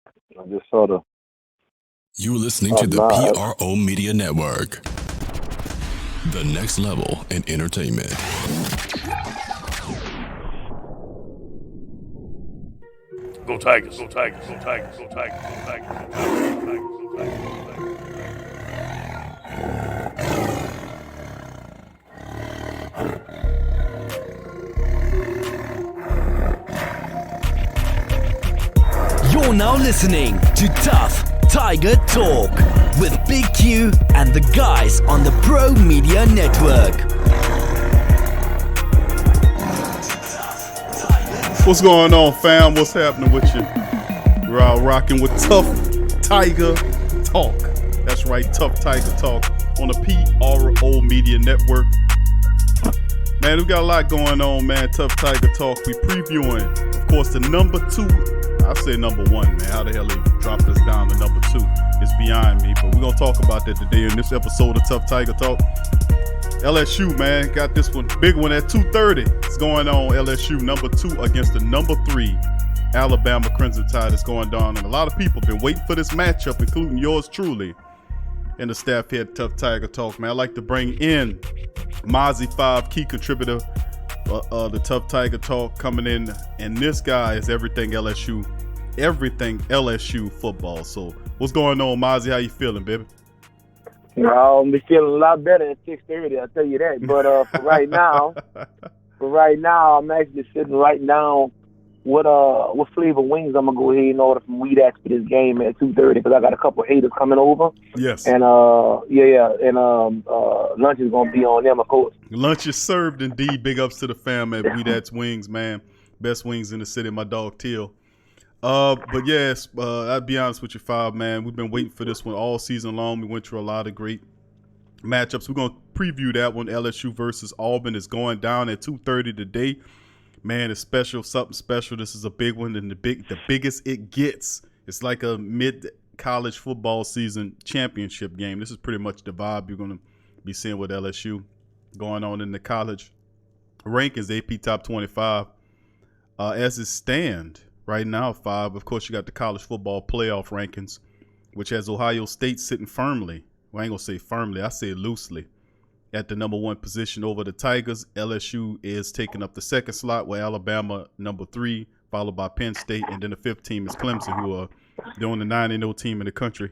I just sort of You're listening to the nod. PRO Media Network, the next level in entertainment. Go Tigers, go Tigers, go Tigers, go Tigers, go Tigers, go Tigers, go Tigers, go Tigers, go Tigers. You're now listening to Tough Tiger Talk with Big Q and the guys on the Pro Media Network. What's going on, fam? What's happening with you? We're out rocking with Tough Tiger Talk. That's right, Tough Tiger Talk on the PRO Media Network. Man, we got a lot going on, man. Tough Tiger Talk. We previewing, of course, the number 2. I say number 1, man. How the hell they dropped us down to number 2? It's beyond me, but we're going to talk about that today in this episode of Tough Tiger Talk. LSU, man, got this one, big one at 2:30. It's going on. LSU number 2 against the number 3 Alabama Crimson Tide. It's going down, and a lot of people have been waiting for this matchup, including yours truly, and the staff here at Tough Tiger Talk, man. I'd like to bring in Mazzi Five, key contributor, the Tough Tiger Talk, coming in, and this guy is everything LSU football. So, what's going on, Mazzi? How you feeling, baby? I'll be feeling a lot better at 6:30. I'll tell you that. But for right now, I'm actually sitting right down what flavor wings I'm gonna go ahead and order from Weedax for this game at 2:30 because I got a couple of haters coming over. Yes. And lunch is gonna be on them, of course. Lunch is served indeed. Big ups to the fam at Weedax Wings, man. Best wings in the city. My dog Teal. But yes, I'll be honest with you, Five, man. We've been waiting for this one all season long. We went through a lot of great matchups. We're going to preview that one. LSU versus Auburn is going down at 2:30 today. Man, it's special, something special. This is a big one, and the biggest it gets. It's like a mid-college football season championship game. This is pretty much the vibe you're going to be seeing with LSU going on in the college rankings, AP Top 25. As it stands right now, Five, of course, you got the college football playoff rankings, which has Ohio State sitting firmly. Well, I ain't going to say firmly. I say loosely at the number 1 position over the Tigers. LSU is taking up the second slot with Alabama number 3, followed by Penn State. And then the 5th team is Clemson, who are the only 9-0 team in the country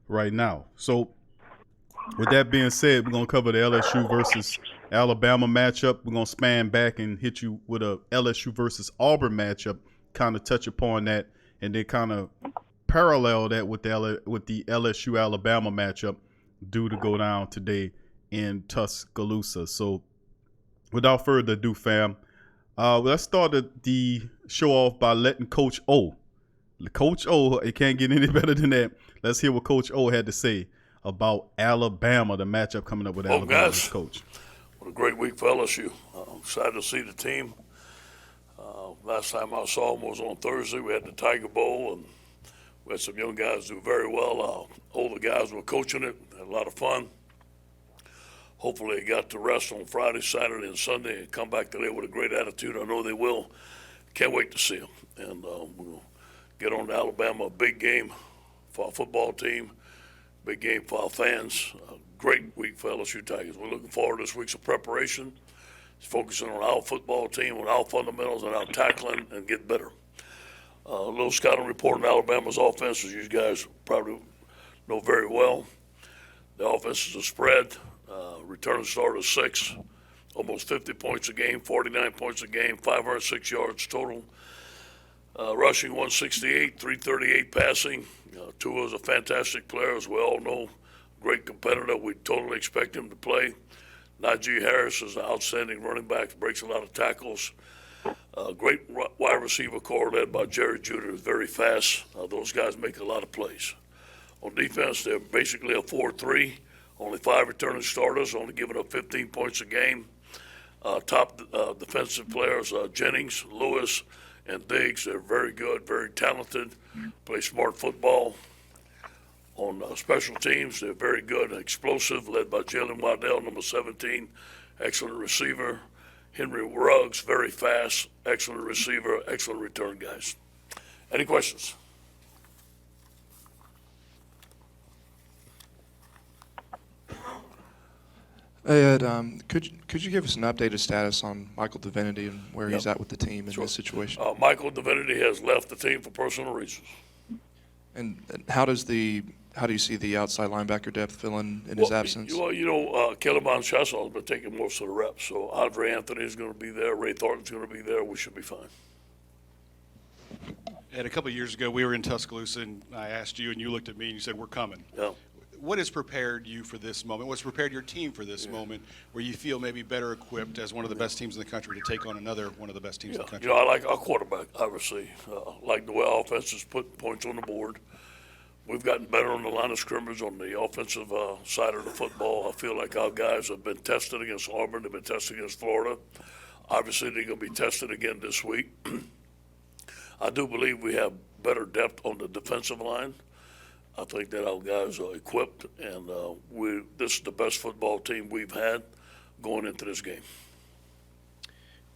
right now. So with that being said, we're going to cover the LSU versus Alabama matchup. We're going to span back and hit you with a LSU versus Auburn matchup, kind of touch upon that, and then kind of parallel that with the LSU Alabama matchup due to go down today in Tuscaloosa. So without further ado, fam, let's start the show off by letting Coach O. It can't get any better than that. Let's hear what Coach O had to say about Alabama, the matchup coming up with Alabama. Guys, Coach. What a great week for LSU. I'm excited to see the team. Last time I saw them was on Thursday. We had the Tiger Bowl, and we had some young guys do very well. Older guys were coaching it. Had a lot of fun. Hopefully they got to rest on Friday, Saturday, and Sunday and come back today with a great attitude. I know they will. Can't wait to see them. And we'll get on to Alabama, a big game for our football team, big game for our fans. Great week for LSU Tigers. We're looking forward to this week's of preparation. It's focusing on our football team, on our fundamentals, and our tackling, and get better. A little scouting report on Alabama's offense, as you guys probably know very well. The offense is a spread. Return start of 6, almost 50 points a game, 49 points a game, 506 yards total. Rushing 168, 338 passing. Tua is a fantastic player, as we all know. Great competitor. We totally expect him to play. Najee Harris is an outstanding running back, breaks a lot of tackles. Great wide receiver core led by Jerry Judy, who's very fast. Those guys make a lot of plays. On defense, they're basically a 4-3. Only 5 returning starters, only giving up 15 points a game. Top defensive players, Jennings, Lewis, and Diggs. They're very good, very talented, play smart football. On special teams, they're very good and explosive, led by Jalen Waddell, number 17, excellent receiver. Henry Ruggs, very fast, excellent receiver, excellent return guys. Any questions? Hey Ed, could you give us an updated status on Michael Divinity and where he's at with the team in this situation? Michael Divinity has left the team for personal reasons. And how do you see the outside linebacker depth filling in his absence? Kellerman Chasson has been taking most of the reps, so Andre Anthony is going to be there. Ray Thornton's going to be there. We should be fine. Ed, a couple of years ago, we were in Tuscaloosa, and I asked you, and you looked at me, and you said, "We're coming." Yeah. What has prepared you for this moment? What's prepared your team for this moment where you feel maybe better equipped as one of the best teams in the country to take on another one of the best teams in the country? I like our quarterback, obviously. Like the way our offense is putting points on the board. We've gotten better on the line of scrimmage on the offensive side of the football. I feel like our guys have been tested against Auburn. They've been tested against Florida. Obviously, they're going to be tested again this week. I do believe we have better depth on the defensive line. I think that our guys are equipped, and this is the best football team we've had going into this game.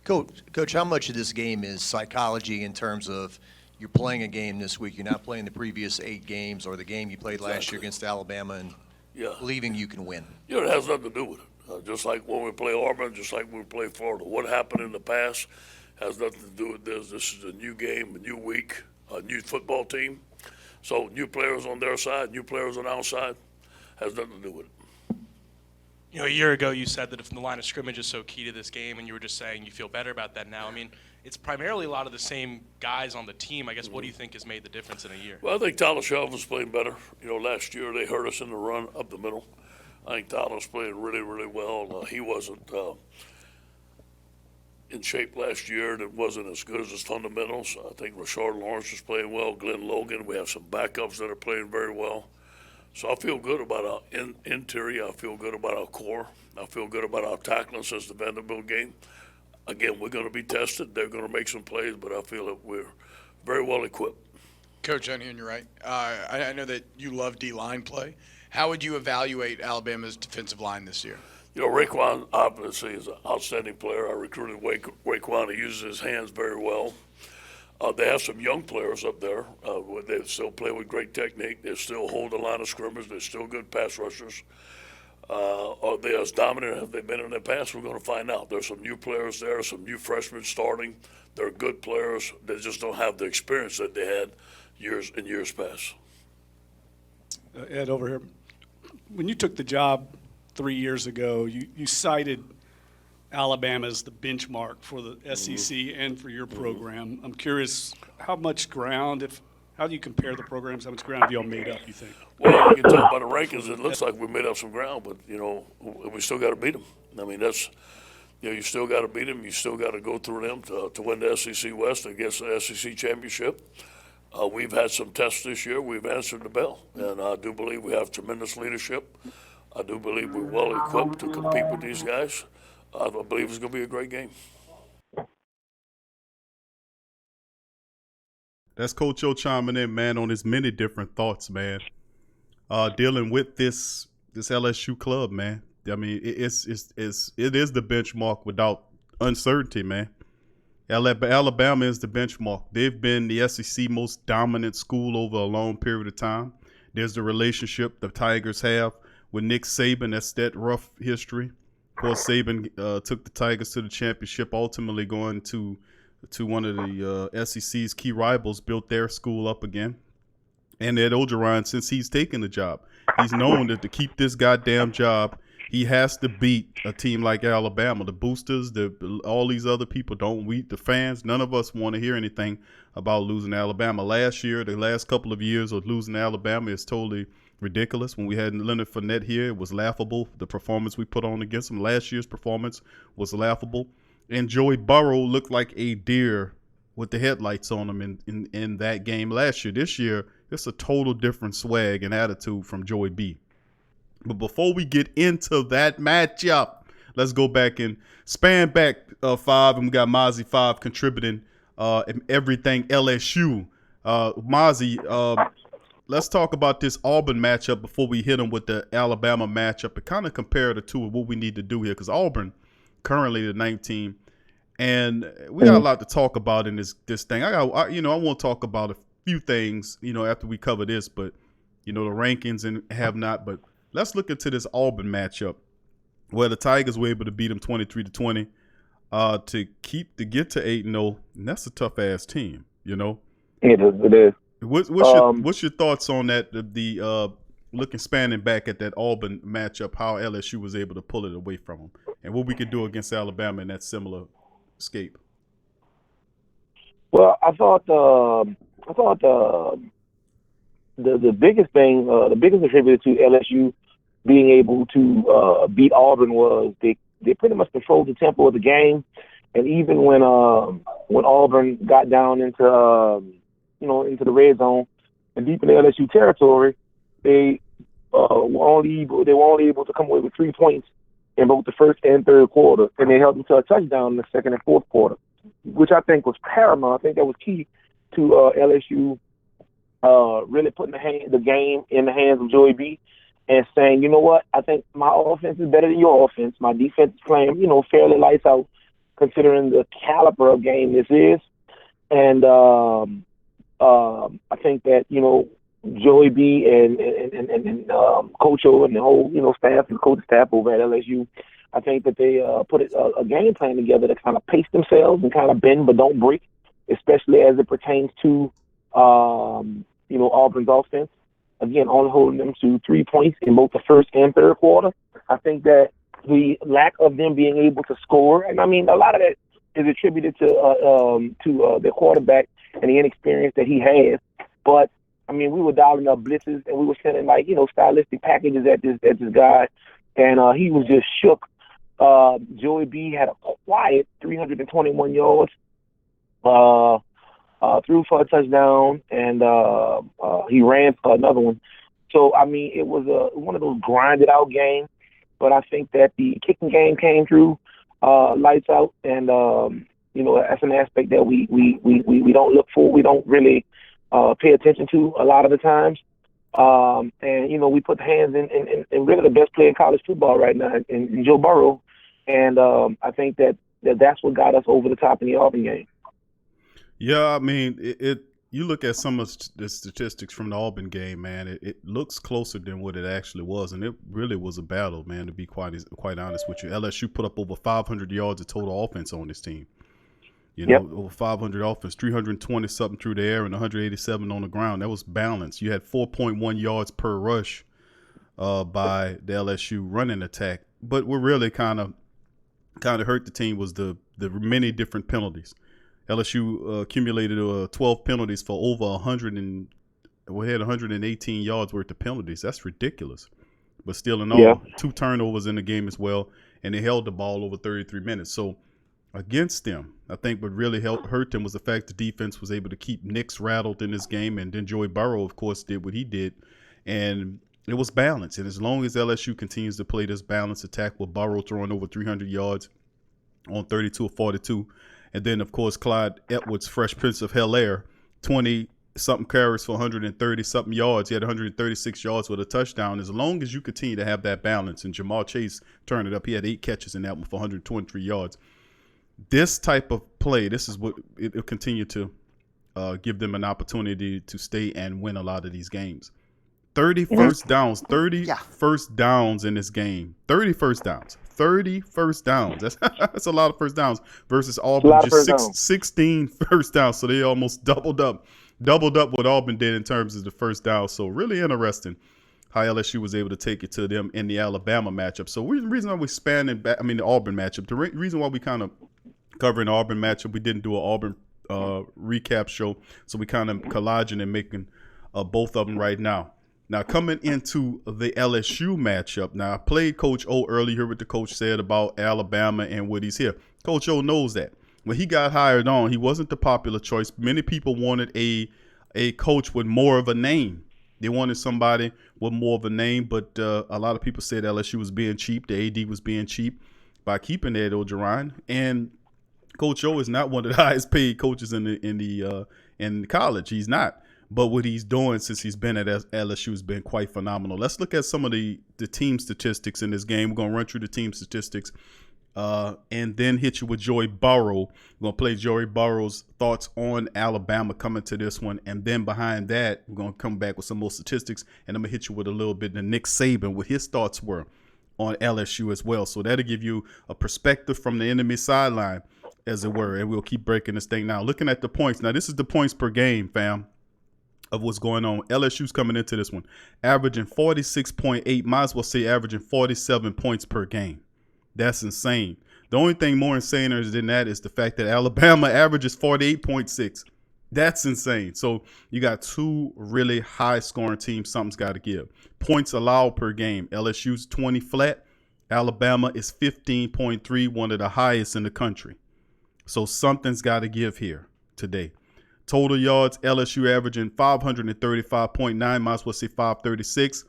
Coach, how much of this game is psychology in terms of you're playing a game this week, you're not playing the previous 8 games or the game you played last year against Alabama and believing you can win? It has nothing to do with it. Just like when we play Auburn, just like when we play Florida. What happened in the past has nothing to do with this. This is a new game, a new week, a new football team. So new players on their side, new players on our side, has nothing to do with it. A year ago you said that if the line of scrimmage is so key to this game, and you were just saying you feel better about that now. I mean, it's primarily a lot of the same guys on the team. I guess what do you think has made the difference in a year? Well, I think Tyler Shelton's playing better. Last year they hurt us in the run up the middle. I think Tyler's playing really, really well. He wasn't in shape last year, and it wasn't as good as his fundamentals. I think Rashard Lawrence is playing well. Glenn Logan, we have some backups that are playing very well. So I feel good about our interior. I feel good about our core. I feel good about our tackling since the Vanderbilt game. Again, we're going to be tested. They're going to make some plays, but I feel that we're very well equipped. Coach, on you're right. I know that you love D-line play. How would you evaluate Alabama's defensive line this year? Raekwon obviously is an outstanding player. I recruited Raekwon. He uses his hands very well. They have some young players up there. They still play with great technique. They still hold the line of scrimmage. They're still good pass rushers. Are they as dominant as they've been in the past? We're going to find out. There's some new players there, some new freshmen starting. They're good players. They just don't have the experience that they had years past. Ed, over here. When you took the job 3 years ago, you cited Alabama as the benchmark for the SEC and for your program. I'm curious, how do you compare the programs? How much ground have y'all made up, you think? Well, you can talk about the rankings. It looks like we made up some ground, but, we still got to beat them. I mean, that's, you still got to beat them. You still got to go through them to win the SEC West against the SEC championship. We've had some tests this year. We've answered the bell, and I do believe we have tremendous leadership. I do believe we're well equipped to compete with these guys. I believe it's going to be a great game. That's Coach O chiming in, man, on his many different thoughts, man. Dealing with this LSU club, man. I mean, it is the benchmark without uncertainty, man. Alabama is the benchmark. They've been the SEC most dominant school over a long period of time. There's the relationship the Tigers have with Nick Saban. That's that rough history. Of course, Saban took the Tigers to the championship, ultimately going to one of the SEC's key rivals, built their school up again. And Ed Orgeron, since he's taken the job, he's known that to keep this goddamn job, he has to beat a team like Alabama. The boosters, all these other people the fans, none of us want to hear anything about losing Alabama. Last year, the last couple of years of losing Alabama is totally ridiculous. When we had Leonard Fournette here, it was laughable. The performance we put on against him, last year's performance was laughable. And Joey Burrow looked like a deer with the headlights on him in that game last year. This year, it's a total different swag and attitude from Joey B. But before we get into that matchup, let's go back and span back five, and we got Mazzi Five contributing everything LSU. Mazzi, let's talk about this Auburn matchup before we hit them with the Alabama matchup and kind of compare the two of what we need to do here, because Auburn currently the 19, and we got a lot to talk about in this thing. I want to talk about a few things, after we cover this, but the rankings and have not. But let's look into this Auburn matchup. where the Tigers were able to beat them 23-20 to get to 8-0, and that's a tough ass team, you know. It is. What's your thoughts on that? The spanning back at that Auburn matchup, how LSU was able to pull it away from them, and what we could do against Alabama in that similar escape. Well, I thought the biggest thing, the biggest contributor to LSU being able to beat Auburn was they pretty much controlled the tempo of the game, and even when Auburn got down into into the red zone and deep in the LSU territory, they were only able to come away with 3 points in both the first and third quarter, and they held them to a touchdown in the second and fourth quarter, which I think was paramount. I think that was key to LSU really putting the game in the hands of Joey B and saying, you know what, I think my offense is better than your offense. My defense is playing, fairly lights out considering the caliber of game this is. And I think that, Joey B and Coach O and the whole, staff and coaching staff over at LSU, I think that they put a game plan together to kind of pace themselves and kind of bend but don't break, especially as it pertains to, Auburn's offense. Again, only holding them to 3 points in both the first and third quarter. I think that the lack of them being able to score, and I mean, a lot of that is attributed to their quarterback and the inexperience that he has. But I mean, we were dialing up blitzes and we were sending stylistic packages at this guy, and he was just shook. Joey B had a quiet 321 yards, threw for a touchdown, and he ran for another one. So I mean, it was one of those grinded out games. But I think that the kicking game came through lights out, and that's an aspect that we don't look for. We don't really pay attention to a lot of the times. And we put the hands in really the best player in college football right now, in Joe Burrow. And I think that's what got us over the top in the Auburn game. Yeah, I mean, you look at some of the statistics from the Auburn game, man, it looks closer than what it actually was, and it really was a battle, man, to be quite honest with you. LSU put up over 500 yards of total offense on this team. Over 500 offense, 320-something through the air and 187 on the ground. That was balanced. You had 4.1 yards per rush by the LSU running attack. But what really kind of hurt the team was the many different penalties. LSU accumulated 12 penalties for over 118 yards worth of penalties. That's ridiculous. But still in all, 2 turnovers in the game as well, and they held the ball over 33 minutes. So against them, I think what really hurt them was the fact the defense was able to keep Nix rattled in this game, and then Joey Burrow, of course, did what he did, and it was balanced. And as long as LSU continues to play this balanced attack with Burrow throwing over 300 yards on 32 of 42, and then, of course, Clyde Edwards, Fresh Prince of Bel-Air, 20-something carries for 130-something yards. He had 136 yards with a touchdown. As long as you continue to have that balance, and Jamar Chase turned it up. He had 8 catches in that one for 123 yards. This type of play, this is what it'll continue to give them an opportunity to stay and win a lot of these games. 30 first downs in this game. 30 first downs. That's a lot of first downs versus Auburn, just 16 first downs. So they almost doubled up what Auburn did in terms of the first down. So really interesting how LSU was able to take it to them in the Alabama matchup. So the reason why we the Auburn matchup, the reason why we kind of covering the Auburn matchup, we didn't do an Auburn recap show. So we kind of collaging and making both of them right now. Now, coming into the LSU matchup, now I played Coach O earlier, heard what the coach said about Alabama and what he's here. Coach O knows that. When he got hired on, he wasn't the popular choice. Many people wanted a coach with more of a name. They wanted somebody with more of a name, but a lot of people said LSU was being cheap. The AD was being cheap by keeping Ed Orgeron. And Coach O is not one of the highest paid coaches in college. He's not. But what he's doing since he's been at LSU has been quite phenomenal. Let's look at some of the team statistics in this game. We're going to run through the team statistics and then hit you with Joey Burrow. We're going to play Joey Burrow's thoughts on Alabama coming to this one. And then behind that, we're going to come back with some more statistics. And I'm going to hit you with a little bit of Nick Saban, what his thoughts were on LSU as well. So that'll give you a perspective from the enemy sideline, as it were. And we'll keep breaking this thing down. Looking at the points. Now, this is the points per game, fam, of what's going on. LSU's coming into this one, averaging 46.8, might as well say averaging 47 points per game. That's insane. The only thing more insane than that is the fact that Alabama averages 48.6. That's insane. So you got two really high-scoring teams. Something's got to give. Points allowed per game. LSU's 20 flat. Alabama is 15.3, one of the highest in the country. So something's got to give here today. Total yards, LSU averaging 535.9, might as well say 536,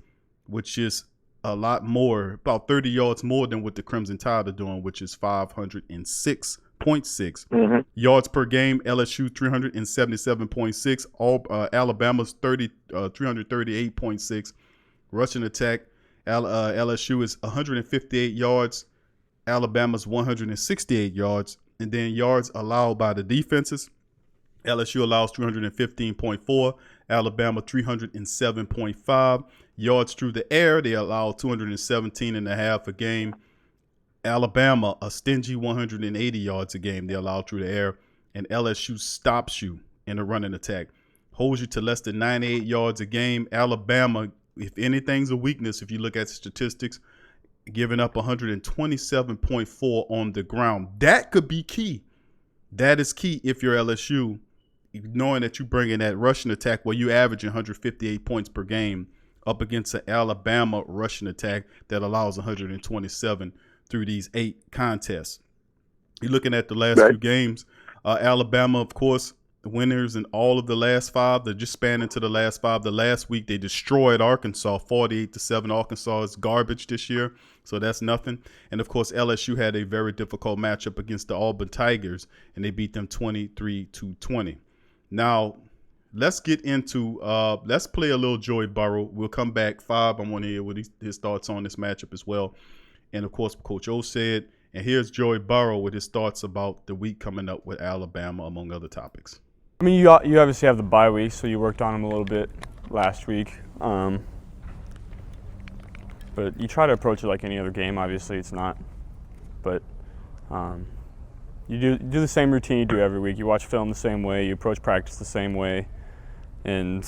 which is a lot more, about 30 yards more than what the Crimson Tide are doing, which is 506.6. Yards per game, LSU 377.6. Alabama's 338.6. Rushing attack, LSU is 158 yards. Alabama's 168 yards. And then yards allowed by the defenses, LSU allows 315.4. Alabama 307.5. Yards through the air, they allow 217.5 a game. Alabama, a stingy 180 yards a game they allow through the air. And LSU stops you in a running attack, holds you to less than 98 yards a game. Alabama, if anything's a weakness, if you look at the statistics, giving up 127.4 on the ground. That could be key. That is key if you're LSU, knowing that you bring in that rushing attack where you average 158 points per game up against an Alabama rushing attack that allows 127 through these 8 contests. You're looking at the last few games. Alabama, of course, the winners in all of the last 5. They're just spanning to the last 5. The last week they destroyed Arkansas 48-7. Arkansas is garbage this year, so that's nothing. And of course, LSU had a very difficult matchup against the Auburn Tigers, and they beat them 23-20. Now, let's get into let's play a little Joey Burrow. We'll come back. Five, I want to hear what his thoughts on this matchup as well. And of course, Coach O said. And here's Joey Burrow with his thoughts about the week coming up with Alabama, among other topics. I mean, you obviously have the bye week, so you worked on him a little bit last week. But you try to approach it like any other game. Obviously, it's not. But you do the same routine you do every week. You watch film the same way. You approach practice the same way. And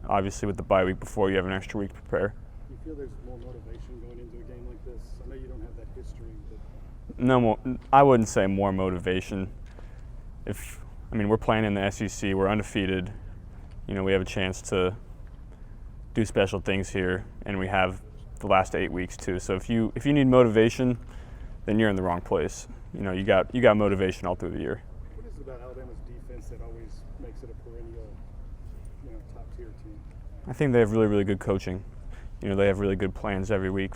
obviously, with the bye week before, you have an extra week to prepare. Do you feel there's more motivation going into a game like this? I know you don't have that history. But... No more. I wouldn't say more motivation. We're playing in the SEC. We're undefeated. We have a chance to do special things here, and we have the last 8 weeks too. So if you need motivation, then you're in the wrong place. You got motivation all through the year. What is it about Alabama's defense that always makes it a perennial, top tier team? I think they have really, really good coaching. They have really good plans every week.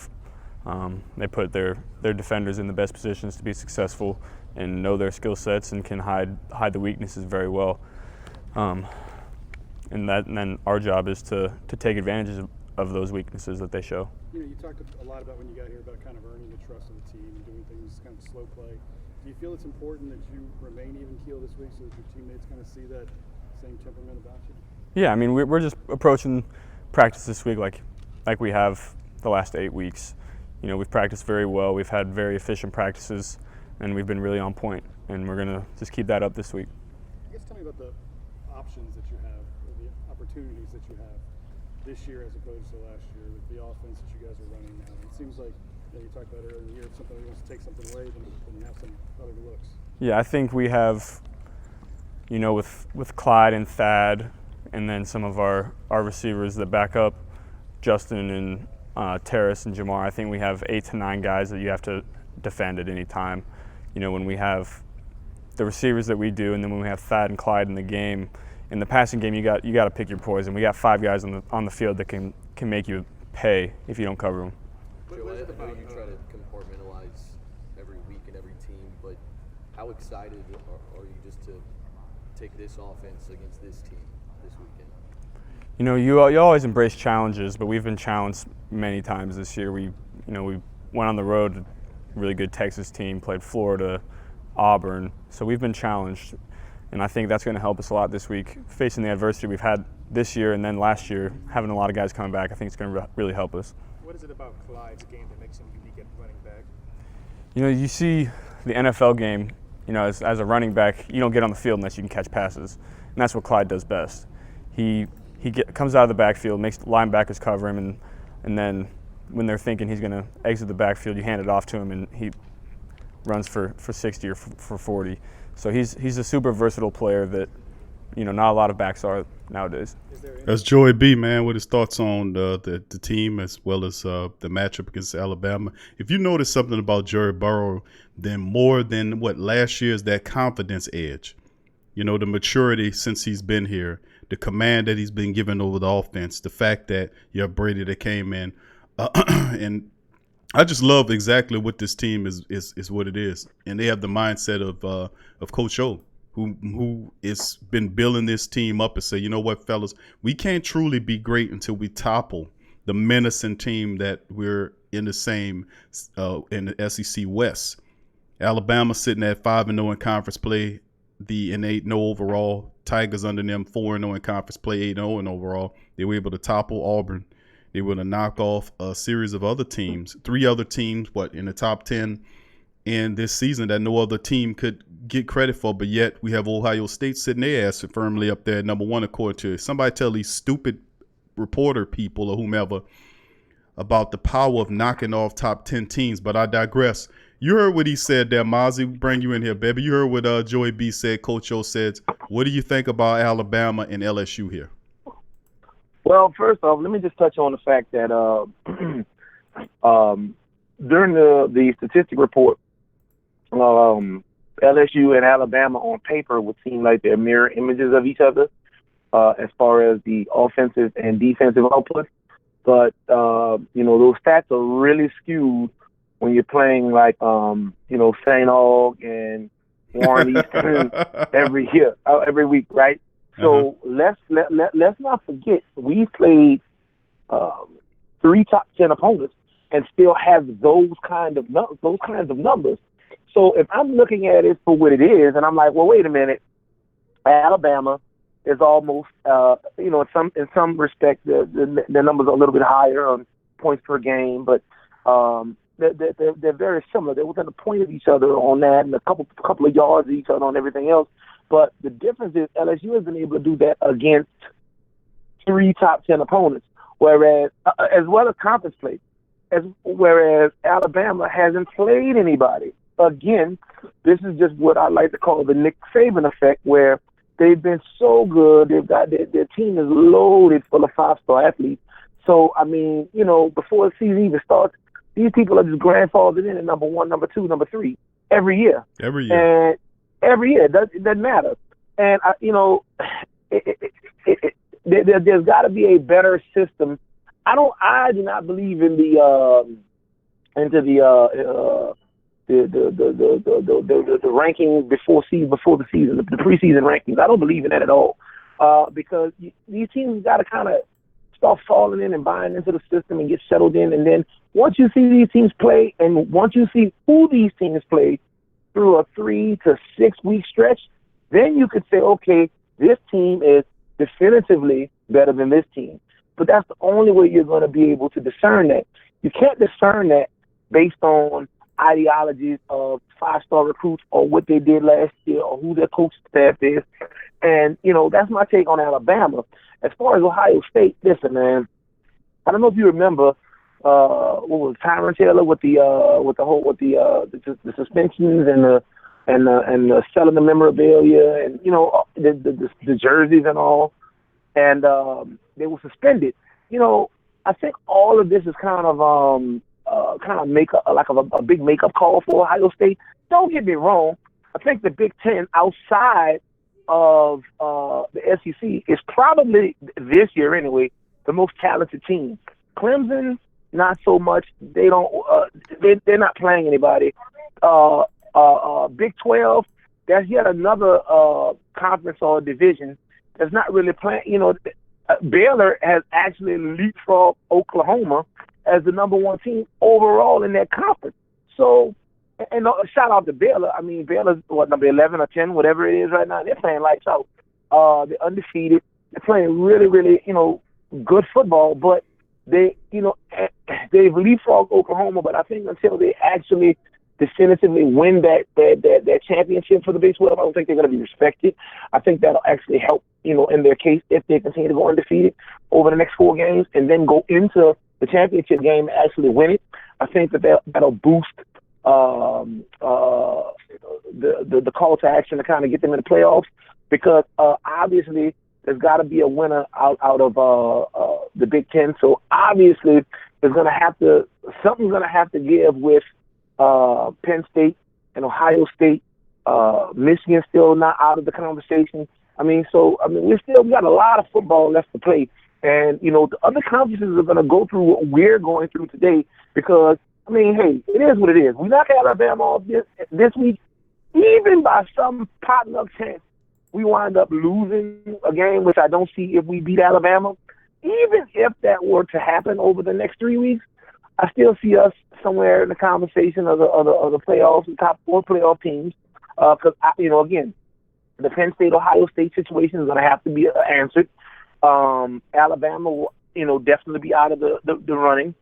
They put their defenders in the best positions to be successful and know their skill sets and can hide the weaknesses very well. And then our job is to take advantage of those weaknesses that they show. You talked a lot about when you got here about kind of earning the trust of the team and doing things kind of slow play. Do you feel it's important that you remain even keel this week so that your teammates kind of see that same temperament about you? Yeah, we're just approaching practice this week like we have the last 8 weeks. We've practiced very well. We've had very efficient practices, and we've been really on point. And we're going to just keep that up this week. I guess tell me about the options that you have, or the opportunities that you have this year as opposed to last year with the offense that you guys are running now. It seems like you talked about earlier in the year, if somebody wants to take something away, then you have some other looks. Yeah, I think we have, with Clyde and Thad, and then some of our receivers that back up, Justin and Terrace and Jamar, I think we have 8 to 9 guys that you have to defend at any time. When we have the receivers that we do, and then when we have Thad and Clyde in the game, in the passing game, you got to pick your poison. We got 5 guys on the field that can make you pay if you don't cover them. Joe, I know you try to compartmentalize every week and every team, but how excited are you just to take this offense against this team this weekend? You always embrace challenges, but we've been challenged many times this year. We went on the road, a really good Texas team, played Florida, Auburn, so we've been challenged, and I think that's going to help us a lot this week. Facing the adversity we've had this year and then last year, having a lot of guys coming back, I think it's going to really help us. What is it about Clyde's game that makes him unique at running back? You know, you see the NFL game, you know, as a running back, you don't get on the field unless you can catch passes. And that's what Clyde does best. He comes out of the backfield, makes linebackers cover him, and then when they're thinking he's going to exit the backfield, you hand it off to him, and he runs for 60 or for 40. So he's a super versatile player that, you know, not a lot of backs are nowadays. That's Joey B, man, with his thoughts on the team as well as the matchup against Alabama. If you notice something about Joey Burrow, then more than what last year's that confidence edge, you know, the maturity since he's been here, the command that he's been given over the offense, the fact that you have Brady that came in, and I just love exactly what this team is what it is, and they have the mindset of Coach O, who has been building this team up and say, you know what, fellas, we can't truly be great until we topple the menacing team that we're in the same in the SEC West. Alabama sitting at 5-0 in conference play, and 8-0 overall. Tigers under them 4-0 in conference play, 8-0 in overall. They were able to topple Auburn. They were able to knock off a series of other teams, 3 other teams, in the top 10 in this season that no other team could get credit for. But yet we have Ohio State sitting their ass firmly up there at number 1 according to it. Somebody tell these stupid reporter people or whomever about the power of knocking off top 10 teams. But I digress. You heard what he said there, Mazzi. Bring you in here, baby. You heard what Joey B said, Coach O said. What do you think about Alabama and LSU here? Well, first off, let me just touch on the fact that during the statistic report, LSU and Alabama on paper would seem like they're mirror images of each other as far as the offensive and defensive output. But, you know, those stats are really skewed when you're playing like, you know, St. Aug and Warren Eastern every week, right? So let's not forget we played 3 top 10 opponents and still have those kinds of numbers. So if I'm looking at it for what it is, and I'm like, well, wait a minute, Alabama is almost, you know, in some respects the numbers are a little bit higher on points per game, but they're very similar. They're within a point of each other on that, and a couple of yards of each other on everything else. But the difference is LSU has been able to do that against 3 top 10 opponents, whereas as well as conference play, whereas Alabama hasn't played anybody. Again, this is just what I like to call the Nick Saban effect, where they've been so good. They've got their team is loaded full of 5-star athletes. So I mean, you know, before the season even starts, these people are just grandfathered in at number 1, number 2, number 3 every year. And every year, it doesn't matter. And you know, there's got to be a better system. I do not believe in the ranking before the season, the preseason rankings. I don't believe in that at all, because these teams got to kind of start falling in and buying into the system and get settled in. And then once you see these teams play, and once you see who these teams play through a 3 to 6 week stretch, then you could say, okay, this team is definitively better than this team. But that's the only way you're going to be able to discern that. You can't discern that based on ideologies of 5-star recruits or what they did last year or who their coach staff is. And, you know, that's my take on Alabama. As far as Ohio State, listen, man, I don't know if you remember what was Tyron Taylor with the suspensions and selling the memorabilia and, you know, the jerseys and all, and they were suspended. You know, I think all of this is kind of a big makeup call for Ohio State. Don't get me wrong. I think the Big Ten outside of the SEC is probably this year anyway the most talented team. Clemson, not so much. They don't. They're not playing anybody. Big 12. That's yet another conference or division that's not really playing. You know, Baylor has actually leapfrogged Oklahoma as the number 1 team overall in that conference. So, and shout out to Baylor. I mean, Baylor's number 11 or 10, whatever it is right now. They're playing lights out. They're undefeated. They're playing really, really, you know, good football. But they, you know, they've leapfrogged Oklahoma, but I think until they actually definitively win that championship for the Big 12, I don't think they're going to be respected. I think that'll actually help, in their case if they continue to go undefeated over the next 4 games and then go into the championship game and actually win it. I think that'll boost the call to action to kind of get them in the playoffs, because obviously there's got to be a winner out of the Big Ten. So obviously something's going to have to give with Penn State and Ohio State. Michigan's still not out of the conversation. We got a lot of football left to play. And, the other conferences are going to go through what we're going through today because, hey, it is what it is. We knock Alabama off this week. Even by some potluck chance, we wind up losing a game, which I don't see if we beat Alabama. Even if that were to happen over the next 3 weeks, I still see us somewhere in the conversation of the playoffs, the top 4 playoff teams. Because, again, the Penn State-Ohio State situation is going to have to be answered. Alabama will, definitely be out of the running.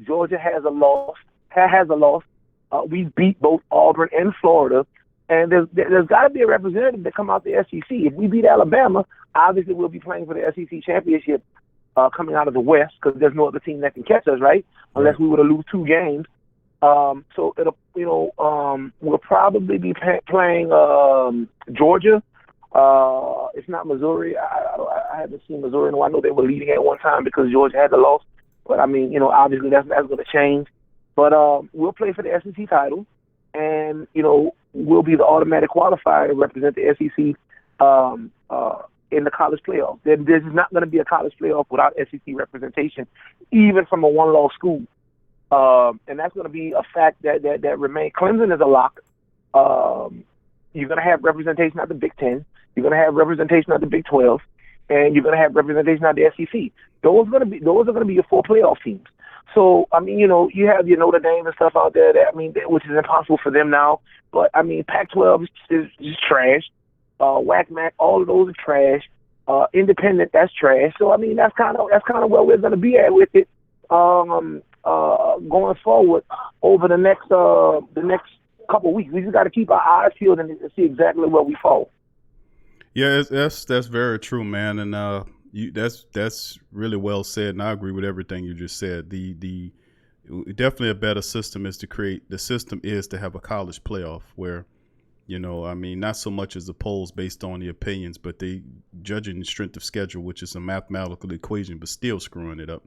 Georgia has a loss. We beat both Auburn and Florida. And there's got to be a representative that come out the SEC. If we beat Alabama, obviously we'll be playing for the SEC championship coming out of the West, because there's no other team that can catch us, right? Unless we were to lose 2 games. So it'll, we'll probably be playing Georgia. It's not Missouri. I haven't seen Missouri in a while. I know they were leading at one time because Georgia had the loss. But obviously that's going to change. But we'll play for the SEC title, and we'll be the automatic qualifier to represent the SEC in the college playoff. There's not going to be a college playoff without SEC representation, even from a one-loss school. And that's going to be a fact that remains. Clemson is a lock. You're going to have representation at the Big Ten. You're going to have representation at the Big 12, and you're going to have representation at the SEC. Those are going to be your 4 playoff teams. So you have your Notre Dame and stuff out there which is impossible for them now. But Pac-12 is just trash. WAC-MAC, all of those are trash. Independent, that's trash. So that's kind of where we're going to be at with it. Going forward over the next couple of weeks. We just got to keep our eyes peeled and see exactly where we fall. Yeah, that's very true, man, and that's really well said, and I agree with everything you just said. The definitely a better system is to have a college playoff where, not so much as the polls based on the opinions, but they judging the strength of schedule, which is a mathematical equation, but still screwing it up.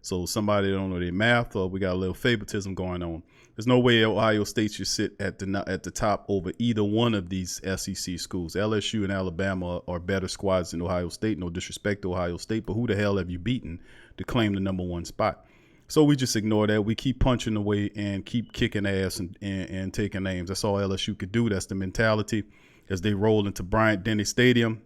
So somebody don't know their math, or we got a little favoritism going on. There's no way Ohio State should sit at the top over either one of these SEC schools. LSU and Alabama are better squads than Ohio State. No disrespect to Ohio State, but who the hell have you beaten to claim the number 1 spot? So we just ignore that. We keep punching away and keep kicking ass and taking names. That's all LSU could do. That's the mentality as they roll into Bryant-Denny Stadium.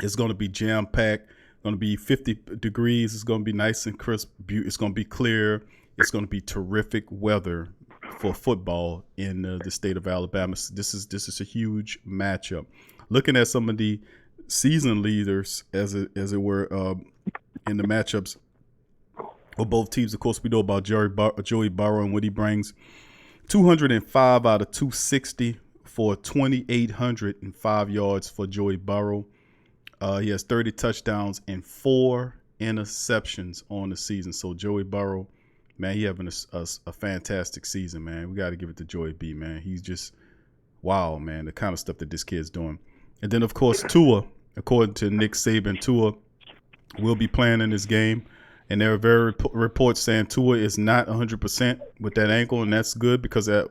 It's going to be jam-packed. Going to be 50 degrees. It's going to be nice and crisp. It's going to be clear. It's going to be terrific weather for football in the state of Alabama. This is a huge matchup. Looking at some of the season leaders, as it were, in the matchups of both teams. Of course, we know about Joey Burrow and what he brings. 205 out of 260 for 2,805 yards for Joey Burrow. He has 30 touchdowns and 4 interceptions on the season. So Joey Burrow, man, he having a fantastic season, man. We got to give it to Joey B, man. He's just, wow, man, the kind of stuff that this kid's doing. And then, of course, Tua, according to Nick Saban, Tua will be playing in this game. And there are very reports saying Tua is not 100% with that ankle, and that's good because, I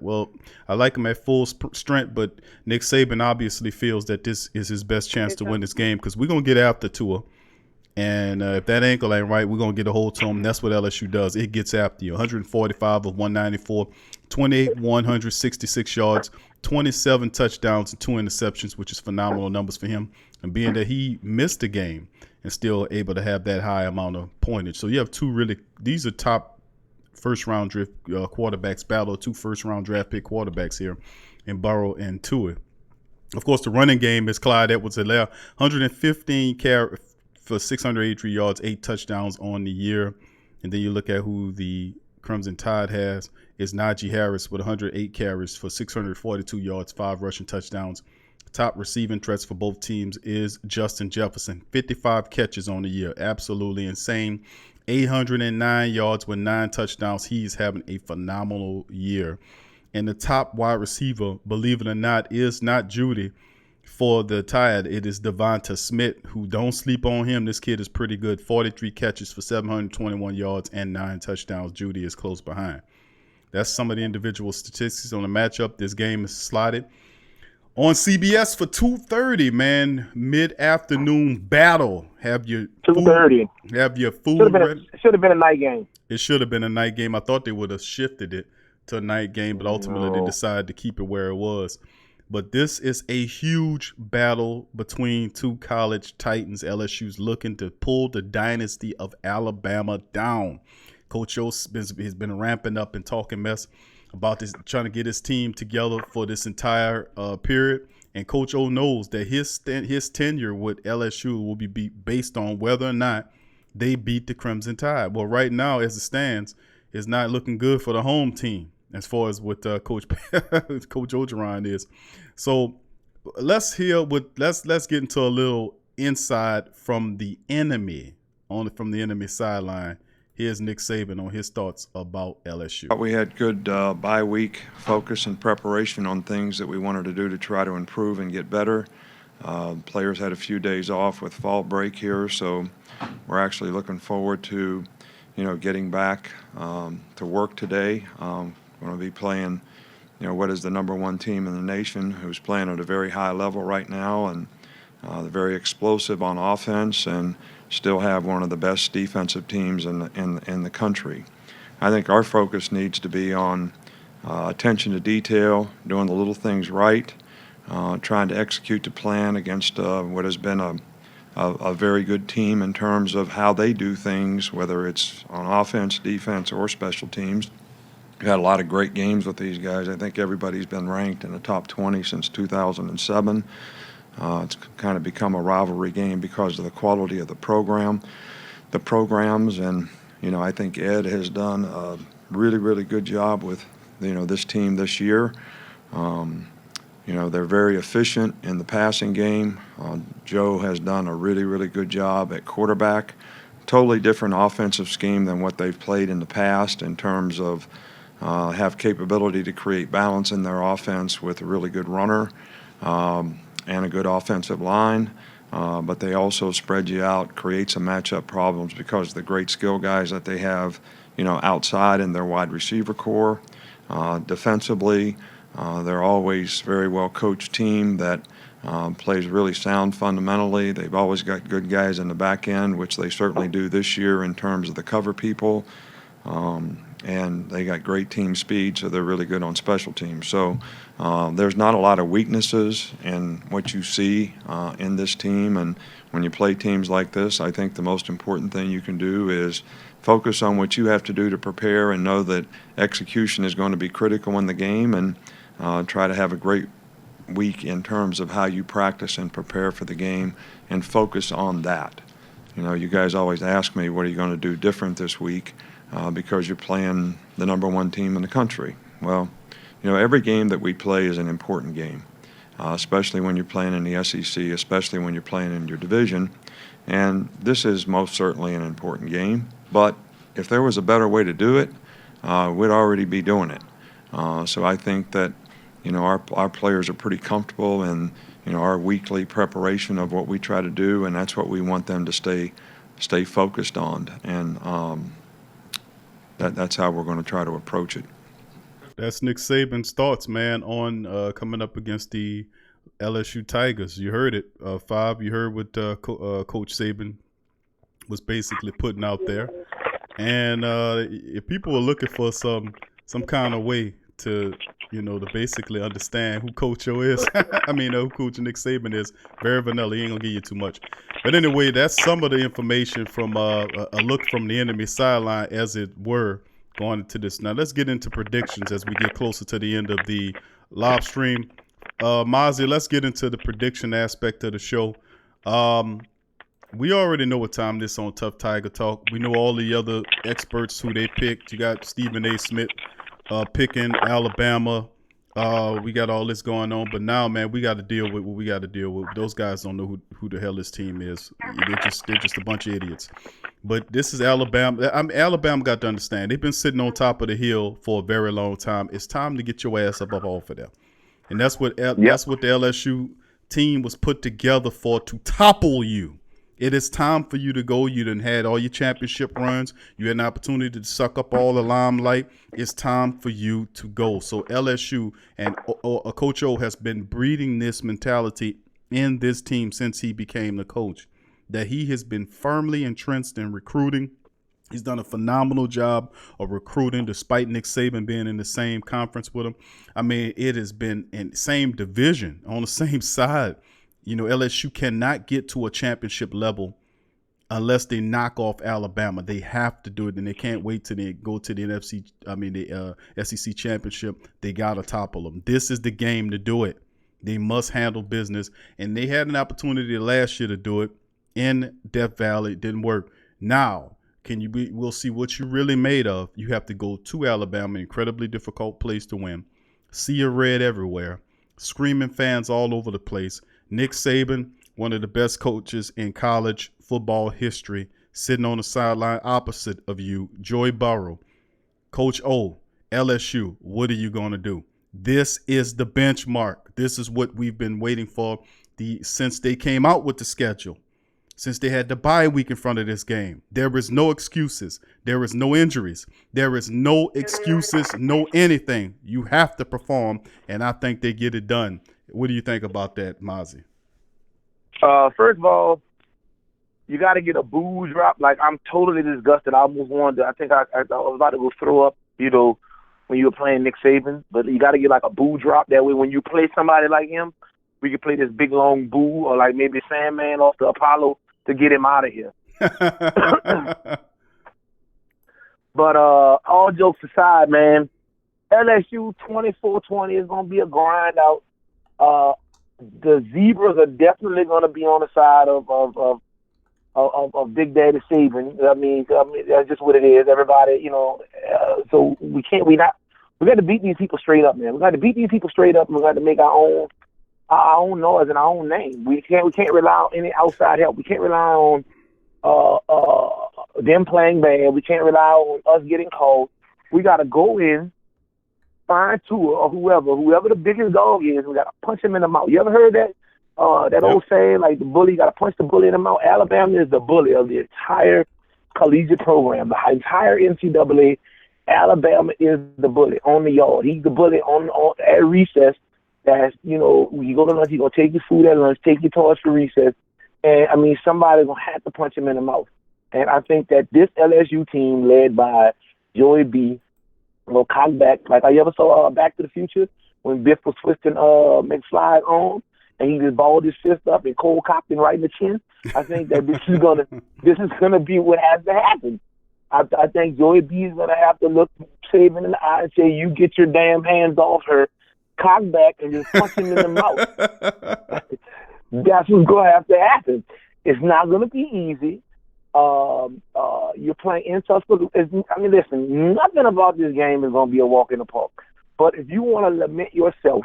like him at full strength, but Nick Saban obviously feels that this is his best chance to win this game because we're going to get after Tua. And if that ankle ain't right, we're going to get a hold to him. That's what LSU does. It gets after you. 145 of 194, 166 yards, 27 touchdowns, and 2 interceptions, which is phenomenal numbers for him. And being that he missed a game and still able to have that high amount of pointage. So you have these are top first-round draft quarterbacks, battle of 2 first-round draft pick quarterbacks here in Burrow and Tua. Of course, the running game is Clyde Edwards-Helaire, 115 carries for 683 yards, 8 touchdowns on the year. And then you look at who the Crimson Tide has is Najee Harris with 108 carries for 642 yards, 5 rushing touchdowns. Top receiving threats for both teams is Justin Jefferson, 55 catches on the year. Absolutely insane. 809 yards with 9 touchdowns. He's having a phenomenal year. And the top wide receiver, believe it or not, is not Judy for the Tide. It is Devonta Smith, who don't sleep on him. This kid is pretty good. 43 catches for 721 yards and 9 touchdowns. Judy is close behind. That's some of the individual statistics on the matchup. This game is slotted on CBS for 2:30, man. Mid-afternoon battle. Have your 2:30. Have your food ready. Should have been a night game. It should have been a night game. I thought they would have shifted it to a night game, but ultimately they decided to keep it where it was. But this is a huge battle between two college titans. LSU's looking to pull the dynasty of Alabama down. Coach O has been ramping up and talking mess about this, trying to get his team together for this entire period. And Coach O knows that his tenure with LSU will be based on whether or not they beat the Crimson Tide. Well, right now, as it stands, it's not looking good for the home team as far as what Coach Orgeron is. So let's get into a little insight from the enemy, from the enemy sideline. Here's Nick Saban on his thoughts about LSU. We had good bye week focus and preparation on things that we wanted to do to try to improve and get better. Players had a few days off with fall break here, so we're actually looking forward to, getting back to work today. We're going to be playing, what is the number one team in the nation, who's playing at a very high level right now, and they're very explosive on offense and still have one of the best defensive teams in the country. I think our focus needs to be on attention to detail, doing the little things right, trying to execute the plan against what has been a very good team in terms of how they do things, whether it's on offense, defense, or special teams. We've had a lot of great games with these guys. I think everybody's been ranked in the top 20 since 2007. It's kind of become a rivalry game because of the quality of the programs, and I think Ed has done a really, really good job with this team this year. They're very efficient in the passing game. Joe has done a really, really good job at quarterback. Totally different offensive scheme than what they've played in the past in terms of have capability to create balance in their offense with a really good runner. And a good offensive line, but they also spread you out, create some matchup problems because of the great skill guys that they have, outside in their wide receiver core. Defensively, they're always very well coached team that plays really sound fundamentally. They've always got good guys in the back end, which they certainly do this year in terms of the cover people. And they got great team speed, so they're really good on special teams. So there's not a lot of weaknesses in what you see in this team. And when you play teams like this, I think the most important thing you can do is focus on what you have to do to prepare and know that execution is going to be critical in the game, and try to have a great week in terms of how you practice and prepare for the game and focus on that. You guys always ask me, what are you going to do different this week? Because you're playing the number one team in the country. Well, every game that we play is an important game, especially when you're playing in the SEC, especially when you're playing in your division. And this is most certainly an important game. But if there was a better way to do it, we'd already be doing it. So I think that, our players are pretty comfortable in, our weekly preparation of what we try to do, and that's what we want them to stay focused on. And that's how we're going to try to approach it. That's Nick Saban's thoughts, man, on coming up against the LSU Tigers. You heard it, Five. You heard what Coach Saban was basically putting out there. And if people are looking for some kind of way to, to basically understand who Coach O is, who Coach Nick Saban is, very vanilla. He ain't going to give you too much. But anyway, that's some of the information from a look from the enemy sideline, as it were, going into this. Now, let's get into predictions as we get closer to the end of the live stream. Mazzi, let's get into the prediction aspect of the show. We already know what time this on Tough Tiger Talk. We know all the other experts who they picked. You got Stephen A. Smith picking Alabama. We got all this going on, but now, man, we got to deal with what we got to deal with. Those guys don't know who the hell this team is. They're just a bunch of idiots. But this is Alabama. Alabama got to understand. They've been sitting on top of the hill for a very long time. It's time to get your ass up off of there. And that's what the LSU team was put together for, to topple you. It is time for you to go. You done had all your championship runs. You had an opportunity to suck up all the limelight. It's time for you to go. So LSU and Coach O has been breeding this mentality in this team since he became the coach, that he has been firmly entrenched in recruiting. He's done a phenomenal job of recruiting, despite Nick Saban being in the same conference with him. I mean, it has been in the same division, on the same side. You know, LSU cannot get to a championship level unless they knock off Alabama. They have to do it, and they can't wait till they go to the SEC championship. They got to topple them. This is the game to do it. They must handle business, and they had an opportunity last year to do it in Death Valley. It didn't work. Now, we'll see what you're really made of. You have to go to Alabama, incredibly difficult place to win. Sea of red everywhere, screaming fans all over the place. Nick Saban, one of the best coaches in college football history, sitting on the sideline opposite of you. Joy Burrow, Coach O, LSU, what are you going to do? This is the benchmark. This is what we've been waiting for since they came out with the schedule, since they had the bye week in front of this game. There is no excuses. There is no injuries. There is no excuses, no anything. You have to perform, and I think they get it done. What do you think about that, Mazzi? First of all, you got to get a boo drop. Like, I'm totally disgusted. I almost wanted to, I think I was about to go throw up, when you were playing Nick Saban. But you got to get like a boo drop. That way when you play somebody like him, we can play this big, long boo, or like maybe Sandman off the Apollo to get him out of here. But all jokes aside, man, LSU 24-20 is going to be a grind out. The Zebras are definitely going to be on the side of Big Daddy Saban. I mean, that's just what it is. Everybody, so we got to beat these people straight up, man. We got to beat these people straight up, and we got to make our own noise and our own name. We can't rely on any outside help. We can't rely on them playing bad. We can't rely on us getting called. We got to go in, find Tua or whoever the biggest dog is, we got to punch him in the mouth. You ever heard that? Old saying, like, the bully, you got to punch the bully in the mouth? Alabama is the bully of the entire collegiate program, the entire NCAA. Alabama is the bully on the yard. He's the bully on at recess. That's, when you go to lunch, he's going to take your food at lunch, take your toys for recess. And, I mean, somebody's going to have to punch him in the mouth. And I think that this LSU team, led by Joey B., cockback, like I ever saw Back to the Future when Biff was twisting McFly's arm and he just balled his fist up and cold cocked him right in the chin. I think that this is gonna be what has to happen. I think Joey B is gonna have to look Saban in the eye and say, "You get your damn hands off her," cock back and just punch him in the mouth. That's what's gonna have to happen. It's not gonna be easy. You're playing in Tuscaloosa. Listen, nothing about this game is going to be a walk in the park. But if you want to lament yourself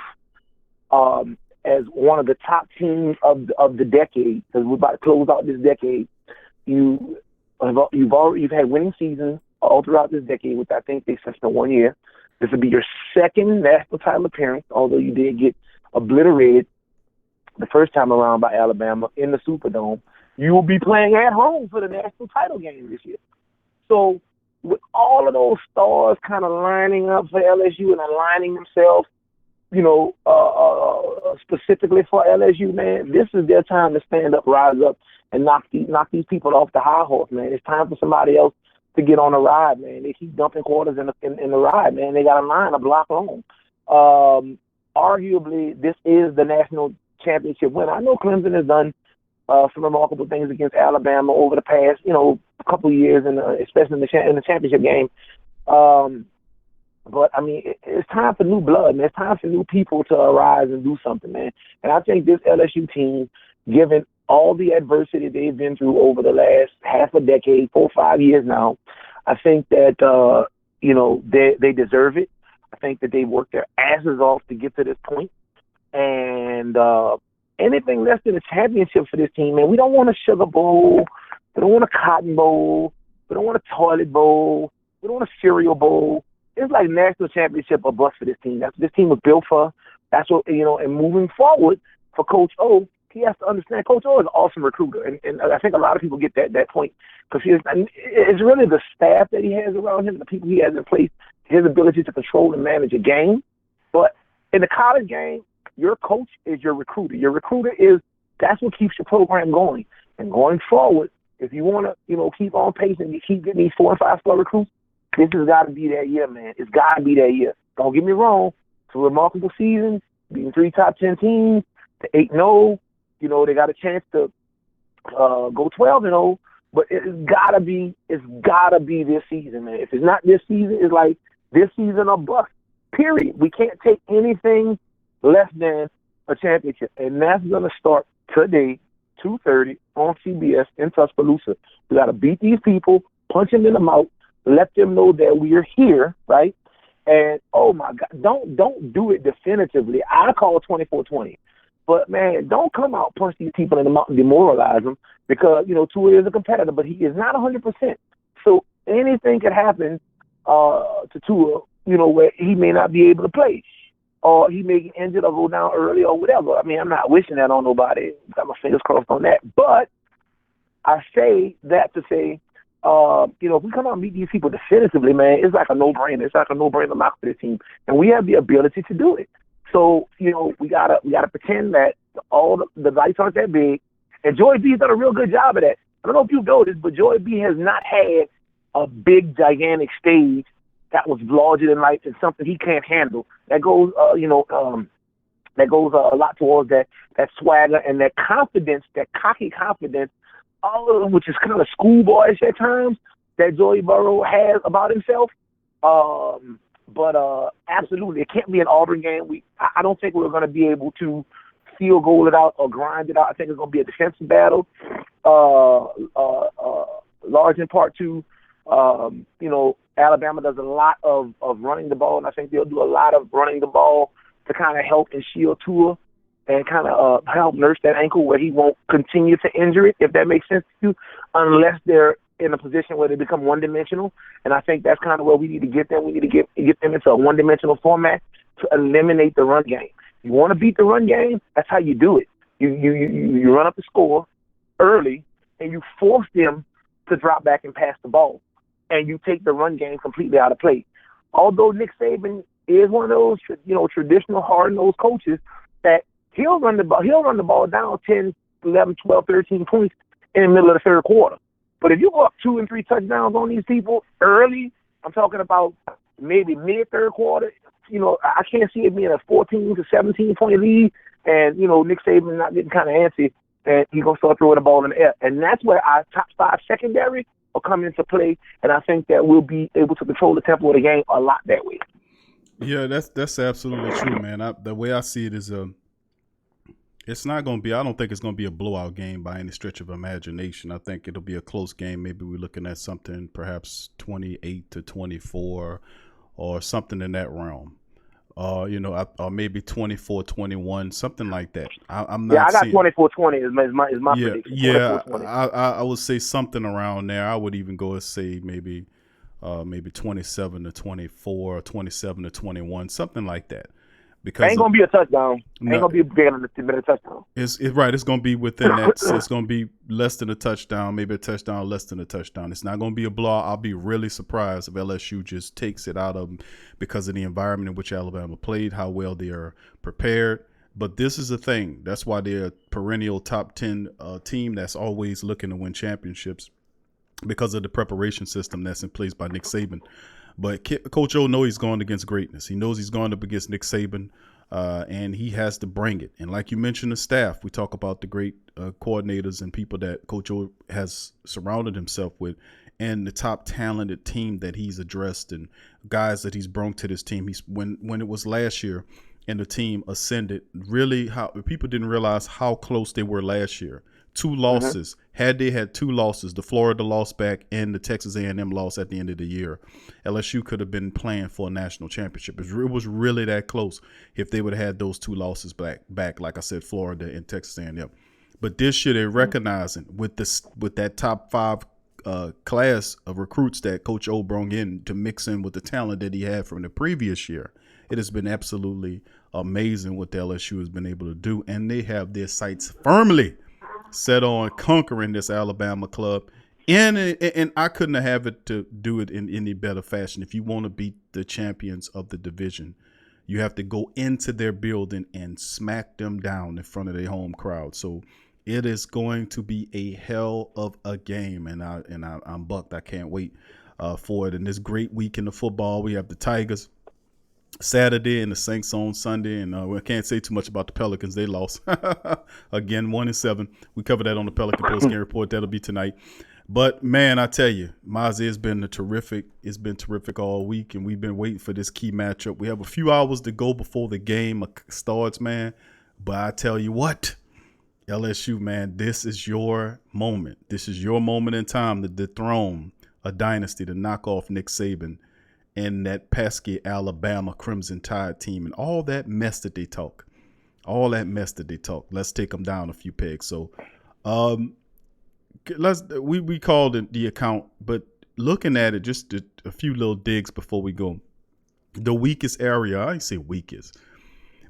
as one of the top teams of the decade, because we're about to close out this decade, you've had winning seasons all throughout this decade, which I think they suspended 1 year. This will be your second national title appearance, although you did get obliterated the first time around by Alabama in the Superdome. You will be playing at home for the national title game this year. So with all of those stars kind of lining up for LSU and aligning themselves, specifically for LSU, man, this is their time to stand up, rise up, and knock these people off the high horse, man. It's time for somebody else to get on the ride, man. They keep dumping quarters in the ride, man. They got a line a block long. Arguably, this is the national championship win. I know Clemson has done some remarkable things against Alabama over the past, couple of years, especially in the championship game. But I mean, it's time for new blood, man. It's time for new people to arise and do something, man. And I think this LSU team, given all the adversity they've been through over the last half a decade, 4 or 5 years now, I think that, they deserve it. I think that they've worked their asses off to get to this point. And anything less than a championship for this team, man, we don't want a Sugar Bowl. We don't want a Cotton Bowl. We don't want a Toilet Bowl. We don't want a Cereal Bowl. It's like national championship or bust for this team. That's what this team was built for. That's what, and moving forward for Coach O, he has to understand Coach O is an awesome recruiter. And I think a lot of people get that point. Because it's really the staff that he has around him, the people he has in place, his ability to control and manage a game. But in the college game, your coach is your recruiter. Your recruiter that's what keeps your program going. And going forward, if you want to, keep on pace and you keep getting these 4- and 5-star recruits, this has got to be that year, man. It's got to be that year. Don't get me wrong. It's a remarkable season, beating 3 top 10 teams, to 8-0. They got a chance to go 12-0. But it's gotta be this season, man. If it's not this season, it's like this season or bust. Period. We can't take anything less than a championship, and that's gonna start today, 2:30 on CBS in Tuscaloosa. We gotta beat these people, punch them in the mouth, let them know that we are here, right? And oh my God, don't do it definitively. I call 24-20. But, man, don't come out, punch these people in the mouth and demoralize them because, Tua is a competitor, but he is not 100%. So anything could happen to Tua, where he may not be able to play or he may get injured or go down early or whatever. I mean, I'm not wishing that on nobody. Got my fingers crossed on that. But I say that to say, if we come out and meet these people definitively, man, it's like a no-brainer. It's like a no-brainer lock for this team. And we have the ability to do it. So, we gotta pretend that all the lights aren't that big. And Joey B has done a real good job of that. I don't know if you've noticed, but Joey B has not had a big, gigantic stage that was larger than life and something he can't handle. That goes, that goes a lot towards that swagger and that confidence, that cocky confidence, which is kind of schoolboyish at times, that Joey Burrow has about himself. But absolutely, it can't be an Auburn game. I don't think we're going to be able to field goal it out or grind it out. I think it's going to be a defensive battle, large in part to, Alabama does a lot of running the ball, and I think they'll do a lot of running the ball to kind of help and shield Tua and kind of help nurse that ankle where he won't continue to injure it, if that makes sense to you, unless they're in a position where they become one-dimensional. And I think that's kind of where we need to get them. We need to get them into a one-dimensional format to eliminate the run game. You want to beat the run game? That's how you do it. You run up the score early, and you force them to drop back and pass the ball. And you take the run game completely out of play. Although Nick Saban is one of those, traditional hard-nosed coaches that he'll run the ball down 10, 11, 12, 13 points in the middle of the third quarter. But if you go up 2 and 3 touchdowns on these people early, I'm talking about maybe mid-third quarter, I can't see it being a 14 to 17-point lead, and, Nick Saban not getting kind of antsy, and he's going to start throwing the ball in the air. And that's where our top 5 secondary will come into play, and I think that we'll be able to control the tempo of the game a lot that way. Yeah, that's absolutely true, man. The way I see it is it's not going to be – I don't think it's going to be a blowout game by any stretch of imagination. I think it'll be a close game. Maybe we're looking at something perhaps 28-24 or something in that realm. Or maybe 24-21, something like that. I'm not. Yeah, I got 24-20 is my prediction. Yeah, I would say something around there. I would even go and say maybe 27-24, or 27-21, something like that. Because ain't gonna be a touchdown. Ain't gonna be bigger than a touchdown. It's right. It's gonna be within that. It's gonna be less than a touchdown, maybe a touchdown, less than a touchdown. It's not gonna be a blowout. I'll be really surprised if LSU just takes it out of them because of the environment in which Alabama played, how well they are prepared. But this is the thing. That's why they're a perennial top 10 team that's always looking to win championships, because of the preparation system that's in place by Nick Saban. But Coach O knows he's going against greatness. He knows he's going up against Nick Saban, and he has to bring it. And like you mentioned, the staff, we talk about the great coordinators and people that Coach O has surrounded himself with, and the top talented team that he's addressed and guys that he's brought to this team. When it was last year and the team ascended, really how people didn't realize how close they were last year 2 losses. Had they had 2 losses, the Florida loss back and the Texas A&M loss at the end of the year, LSU could have been playing for a national championship. It was really that close if they would have had those 2 losses back, like I said, Florida and Texas A&M. But this year they're recognizing with that top 5 class of recruits that Coach O brought in to mix in with the talent that he had from the previous year. It has been absolutely amazing what the LSU has been able to do, and they have their sights firmly set on conquering this Alabama club. And I couldn't have it to do it in any better fashion. If you want to beat the champions of the division, you have to go into their building and smack them down in front of their home crowd. So it is going to be a hell of a game, and I'm bucked. I can't wait for it. And this great week in the football, we have the Tigers Saturday and the Saints on Sunday, and we can't say too much about the Pelicans. They lost again, 1-7. We covered that on the Pelican Post Game Report. That'll be tonight. But man, I tell you, Mazzi, it's been terrific all week, and we've been waiting for this key matchup. We have a few hours to go before the game starts, man. But I tell you what, LSU, man, this is your moment. This is your moment in time to dethrone a dynasty, to knock off Nick Saban and that pesky Alabama Crimson Tide team and all that mess that they talk. Let's take them down a few pegs. So we called it the account, but looking at it, just a few little digs before we go. The weakest area, I didn't say weakest,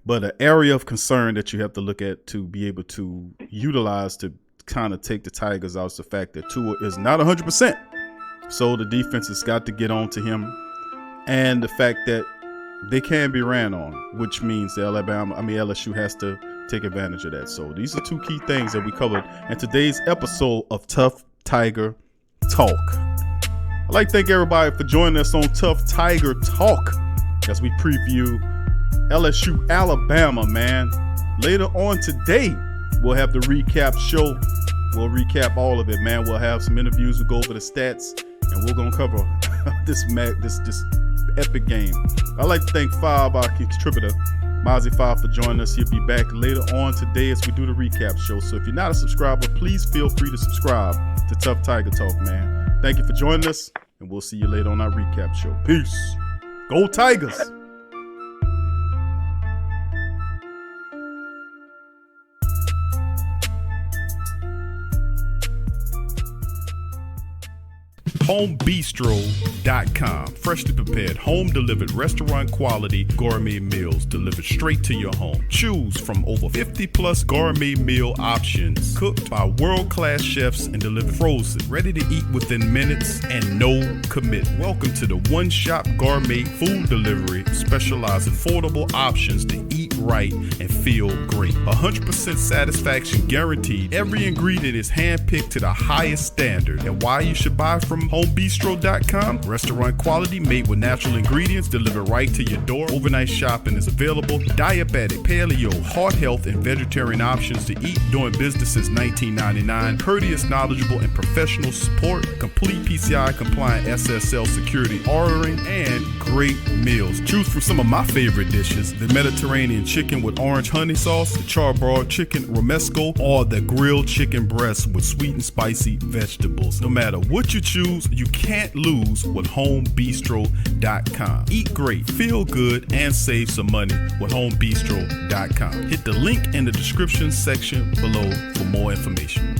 but an area of concern that you have to look at to be able to utilize to kind of take the Tigers out is the fact that Tua is not 100%. So the defense has got to get on to him. And the fact that they can be ran on, which means LSU has to take advantage of that. So these are 2 key things that we covered in today's episode of Tough Tiger Talk. I'd like to thank everybody for joining us on Tough Tiger Talk as we preview LSU Alabama, man. Later on today, we'll have the recap show. We'll recap all of it, man. We'll have some interviews. We'll go over the stats, and we're going to cover this epic game. I'd like to thank Five, our contributor, Mazzi Five, for joining us. He'll be back later on today as we do the recap show. So if you're not a subscriber, please feel free to subscribe to Tough Tiger Talk, man. Thank you for joining us, and we'll see you later on our recap show. Peace. Go Tigers. HomeBistro.com. Freshly prepared, home-delivered, restaurant-quality gourmet meals delivered straight to your home. Choose from over 50-plus gourmet meal options cooked by world-class chefs and delivered frozen, ready to eat within minutes and no commitment. Welcome to the one-shop gourmet food delivery, specialized affordable options to eat right and feel great. 100% satisfaction guaranteed. Every ingredient is handpicked to the highest standard. And why you should buy from HomeBistro.com? Restaurant quality, made with natural ingredients, delivered right to your door. Overnight shopping is available. Diabetic, paleo, heart health, and vegetarian options to eat. Doing business since 1999. Courteous, knowledgeable, and professional support. Complete PCI compliant SSL security ordering, and great meals. Choose from some of my favorite dishes: the Mediterranean chicken with orange honey sauce, the charbroiled chicken romesco, or the grilled chicken breast with sweet and spicy vegetables. No matter what you choose, you can't lose with HomeBistro.com. Eat great, feel good, and save some money with HomeBistro.com. Hit the link in the description section below for more information.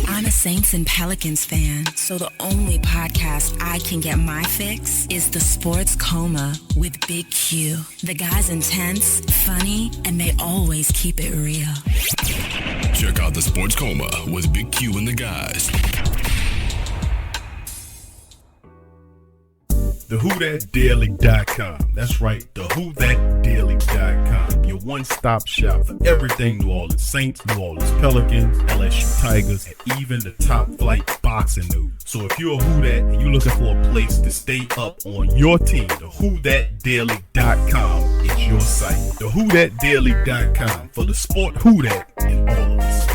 I'm a Saints and Pelicans fan, so the only podcast I can get my fix is The Sports Coma with Big Q. The guy's intense, funny, and they always keep it real. Check out The Sports Coma with Big Q and the guys. TheWhoThatDaily.com. That's right, TheWhoThatDaily.com. Your one-stop shop for everything New Orleans Saints, New Orleans Pelicans, LSU Tigers, and even the top flight boxing news. So if you're a Who That and you're looking for a place to stay up on your team, TheWhoThatDaily.com is your site. TheWhoThatDaily.com for the sport Who That in all of us.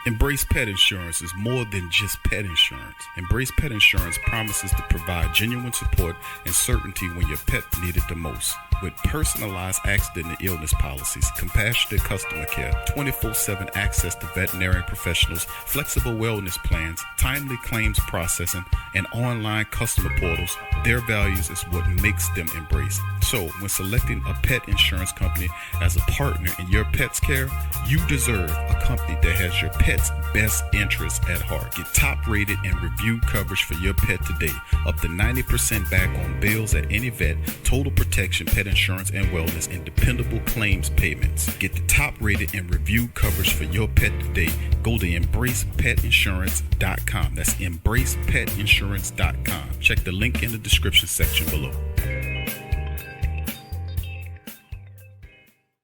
Embrace Pet Insurance is more than just pet insurance. Embrace Pet Insurance promises to provide genuine support and certainty when your pet needed the most. With personalized accident and illness policies, compassionate customer care, 24/7 access to veterinary professionals, flexible wellness plans, timely claims processing, and online customer portals, their values is what makes them Embrace. So, when selecting a pet insurance company as a partner in your pet's care, you deserve a company that has your pet's best interests at heart. Get top-rated and reviewed coverage for your pet today. Up to 90% back on bills at any vet, total protection, pet insurance and wellness, and dependable claims payments. Get the top-rated and reviewed coverage for your pet today. Go to embracepetinsurance.com. That's embracepetinsurance.com. Check the link in the description section below.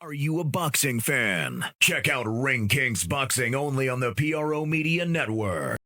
Are you a boxing fan? Check out Ring Kings Boxing only on the PRO Media Network.